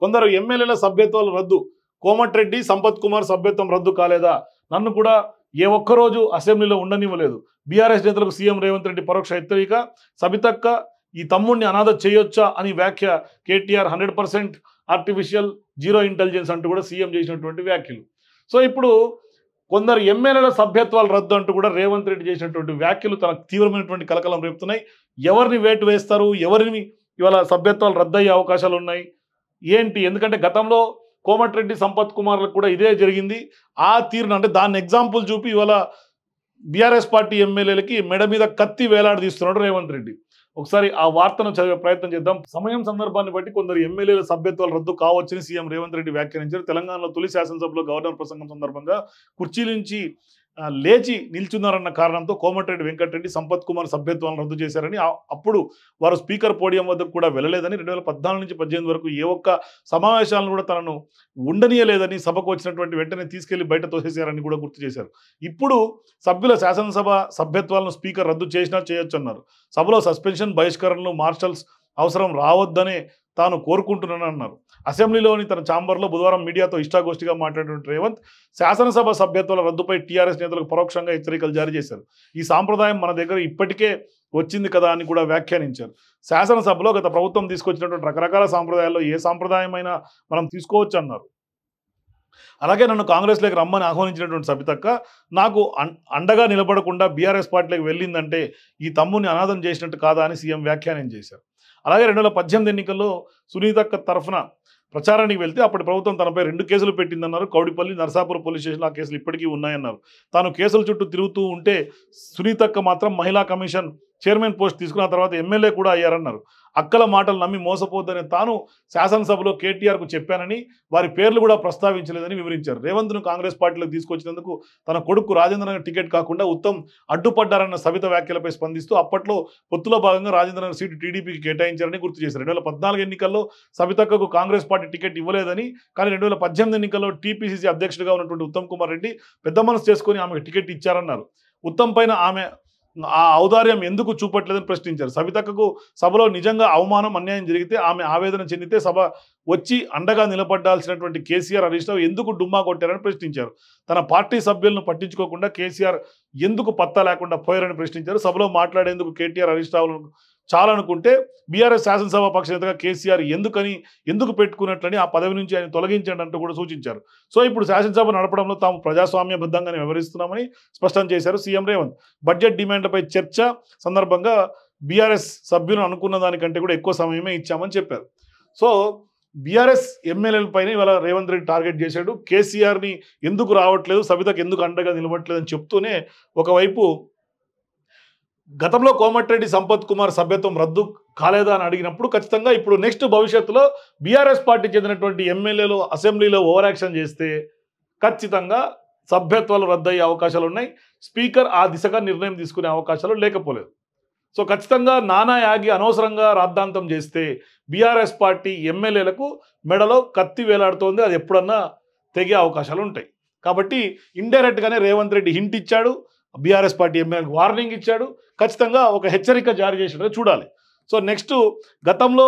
కొందరు ఎమ్మెల్యేల సభ్యత్వాలు రద్దు, కోమటిరెడ్డి సంపత్ కుమార్ సభ్యత్వం రద్దు కాలేదా, నన్ను కూడా ఏ ఒక్కరోజు అసెంబ్లీలో ఉండనివ్వలేదు, బీఆర్ఎస్ నేతలకు సీఎం రేవంత్ రెడ్డి పరోక్ష హెచ్చరిక, సబితక్క ఈ తమ్ముడిని అనాథ చేయొచ్చా అని వ్యాఖ్య, కేటీఆర్ 100% ఆర్టిఫిషియల్ జీరో ఇంటెలిజెన్స్ అంటూ కూడా సీఎం చేసినటువంటి వ్యాఖ్యలు. సో ఇప్పుడు కొందరు ఎమ్మెల్యేల సభ్యత్వాలు రద్దు అంటూ కూడా రేవంత్ రెడ్డి చేసినటువంటి వ్యాఖ్యలు తనకు తీవ్రమైనటువంటి కలకలం రేపుతున్నాయి. ఎవరిని వేటు వేస్తారు, ఎవరిని ఇవాళ సభ్యత్వాలు రద్దయ్యే అవకాశాలు ఉన్నాయి ఏంటి? ఎందుకంటే గతంలో కోమటిరెడ్డి సంపత్ కుమార్లకు కూడా ఇదే జరిగింది. ఆ తీరును అంటే దాన్ని ఎగ్జాంపుల్ చూపి ఇవాళ బీఆర్ఎస్ పార్టీ ఎమ్మెల్యేలకి మెడ మీద కత్తి వేలాడదీస్తున్నాడు రేవంత్ రెడ్డి. ఒకసారి ఆ వార్తను చదివే ప్రయత్నం చేద్దాం. సమయం సందర్భాన్ని బట్టి కొందరు ఎమ్మెల్యేల సభ్యత్వాలు రద్దు కావచ్చని సీఎం రేవంత్ రెడ్డి వ్యాఖ్యానించారు. తెలంగాణలో తొలి శాసనసభలో గవర్నర్ ప్రసంగం సందర్భంగా కుర్చీ నుంచి లేచి నిల్చున్నారన్న కారణంతో కోమటిరెడ్డి వెంకటరెడ్డి సంపత్ కుమార్ సభ్యత్వాలను రద్దు చేశారని, అప్పుడు వారు స్పీకర్ పోడియం వద్దకు కూడా వెళ్ళలేదని, 2014 నుంచి 2018 వరకు ఏ ఒక్క సమావేశాలను కూడా తనను ఉండనీయలేదని, సభకు వచ్చినటువంటి వెంటనే తీసుకెళ్లి బయట తోసేశారని కూడా గుర్తు చేశారు. ఇప్పుడు సభ్యుల శాసనసభ సభ్యత్వాలను స్పీకర్ రద్దు చేసినా చేయొచ్చు అన్నారు. సభలో సస్పెన్షన్, బహిష్కరణలు, మార్షల్స్ అవసరం రావద్దనే తాను కోరుకుంటున్నానన్నారు. అసెంబ్లీలోని తన ఛాంబర్లో బుధవారం మీడియాతో ఇష్టాగోష్ఠిగా మాట్లాడిన రేవంత్ శాసనసభ సభ్యత్వాల రద్దుపై టీఆర్ఎస్ నేతలకు పరోక్షంగా హెచ్చరికలు జారీ చేశారు. ఈ సాంప్రదాయం మన దగ్గర ఇప్పటికే వచ్చింది కదా అని కూడా వ్యాఖ్యానించారు. శాసనసభలో గత ప్రభుత్వం తీసుకొచ్చినటువంటి రకరకాల సాంప్రదాయాల్లో ఏ సాంప్రదాయమైనా మనం తీసుకోవచ్చు అన్నారు. అలాగే నన్ను కాంగ్రెస్లోకి రమ్మని ఆహ్వానించినటువంటి సబితక్క నాకు అండగా నిలబడకుండా బీఆర్ఎస్ పార్టీలోకి వెళ్ళిందంటే ఈ తమ్ముని అనాథం చేసినట్టు కాదా అని సీఎం వ్యాఖ్యానం చేశారు. అలాగే 2018 ఎన్నికల్లో సునీతక్క తరఫున ప్రచారానికి వెళ్తే అప్పటి ప్రభుత్వం తనపై 2 కేసులు పెట్టిందన్నారు. కౌడిపల్లి, నర్సాపూర్ పోలీస్ స్టేషన్లో ఆ కేసులు ఇప్పటికీ ఉన్నాయన్నారు. తాను కేసుల చుట్టూ తిరుగుతూ ఉంటే సునీతక్క మాత్రం మహిళా కమిషన్ చైర్మన్ పోస్ట్ తీసుకున్న తర్వాత ఎమ్మెల్యే కూడా అయ్యారన్నారు. అక్కల మాటలు నమ్మి మోసపోద్దని తాను శాసనసభలో కేటీఆర్కు చెప్పానని, వారి పేర్లు కూడా ప్రస్తావించలేదని వివరించారు. రేవంత్ను కాంగ్రెస్ పార్టీలోకి తీసుకొచ్చినందుకు తన కొడుకు రాజేంద్రనగర్ టికెట్ కాకుండా ఉత్తమ్ అడ్డుపడ్డారన్న సవిత వ్యాఖ్యలపై స్పందిస్తూ అప్పట్లో పొత్తులో భాగంగా రాజేంద్రనగర్ సీటు టీడీపీకి కేటాయించారని గుర్తు చేశారు. 2014 ఎన్నికల్లో సవితక్కకు కాంగ్రెస్ పార్టీ టికెట్ ఇవ్వలేదని, కానీ 2018 ఎన్నికల్లో టీపీసీసీ అధ్యక్షుడిగా ఉన్నటువంటి ఉత్తమ్ కుమార్ రెడ్డి పెద్ద మనసు చేసుకుని ఆమెకు టికెట్ ఇచ్చారన్నారు. ఉత్తమ్ పైన ఆమె ఆ ఔదార్యం ఎందుకు చూపట్లేదని ప్రశ్నించారు. సబితక్కకు సభలో నిజంగా అవమానం, అన్యాయం జరిగితే ఆమె ఆవేదన చెందితే సభ వచ్చి అండగా నిలబడ్డాల్సినటువంటి కేసీఆర్, హరీష్ రావు ఎందుకు డుమ్మా కొట్టారని ప్రశ్నించారు. తన పార్టీ సభ్యులను పట్టించుకోకుండా కేసీఆర్ ఎందుకు పత్తా లేకుండా పోయారని ప్రశ్నించారు. సభలో మాట్లాడేందుకు కేటీఆర్, హరీష్ రావు చాలనుకుంటే బీఆర్ఎస్ శాసనసభ పక్ష నేతగా కేసీఆర్ ఎందుకు పెట్టుకున్నట్లని ఆ పదవి నుంచి ఆయన తొలగించండి అంటూ కూడా సూచించారు. సో ఇప్పుడు శాసనసభ నడపడంలో తాము ప్రజాస్వామ్యబద్ధంగానే వ్యవహరిస్తున్నామని స్పష్టం చేశారు సీఎం రేవంత్. బడ్జెట్ డిమాండ్లపై చర్చ సందర్భంగా బీఆర్ఎస్ సభ్యులు అనుకున్న దానికంటే కూడా ఎక్కువ సమయమే ఇచ్చామని చెప్పారు. సో బీఆర్ఎస్ ఎమ్మెల్యేలపైన ఇవాళ రేవంత్ రెడ్డి టార్గెట్ చేశాడు. కేసీఆర్ని ఎందుకు రావట్లేదు, సబితకు ఎందుకు అండగా నిలబడట్లేదు అని చెప్తూనే ఒకవైపు గతంలో కోమటిరెడ్డి సంపత్ కుమార్ సభ్యత్వం రద్దు కాలేదా అని అడిగినప్పుడు ఖచ్చితంగా ఇప్పుడు నెక్స్ట్ భవిష్యత్తులో బీఆర్ఎస్ పార్టీ చెందినటువంటి ఎమ్మెల్యేలు అసెంబ్లీలో ఓవర్ యాక్షన్ చేస్తే ఖచ్చితంగా సభ్యత్వాలు రద్దయ్యే అవకాశాలు ఉన్నాయి. స్పీకర్ ఆ దిశగా నిర్ణయం తీసుకునే అవకాశాలు లేకపోలేదు. సో ఖచ్చితంగా నానా యాగి అనవసరంగా రాద్ధాంతం చేస్తే బీఆర్ఎస్ పార్టీ ఎమ్మెల్యేలకు మెడలో కత్తి వేలాడుతోంది. అది ఎప్పుడన్నా తెగే అవకాశాలు ఉంటాయి. కాబట్టి ఇండైరెక్ట్గానే రేవంత్ రెడ్డి హింట్ ఇచ్చాడు, బీఆర్ఎస్ పార్టీ ఎమ్మెల్యేలకు వార్నింగ్ ఇచ్చాడు, ఖచ్చితంగా ఒక హెచ్చరిక జారీ చేసినట్టు చూడాలి. సో నెక్స్ట్ గతంలో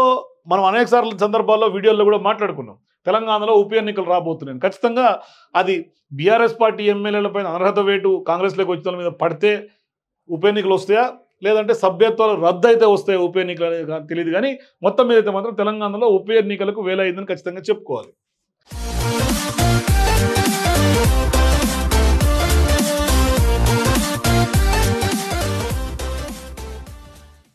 మనం అనేక సార్లు సందర్భాల్లో వీడియోల్లో కూడా మాట్లాడుకున్నాం. తెలంగాణలో ఉప ఎన్నికలు రాబోతున్నాయి. ఖచ్చితంగా అది బీఆర్ఎస్ పార్టీ ఎమ్మెల్యేలపైన అనర్హత వేటు కాంగ్రెస్లోకి వచ్చిన మీద పడితే ఉప ఎన్నికలు వస్తాయా, లేదంటే సభ్యత్వాలు రద్దు అయితే వస్తాయా ఉప ఎన్నికలు అనేది తెలియదు. కానీ మొత్తం మీద అయితే మాత్రం తెలంగాణలో ఉప ఎన్నికలకు వేలైందని ఖచ్చితంగా చెప్పుకోవాలి.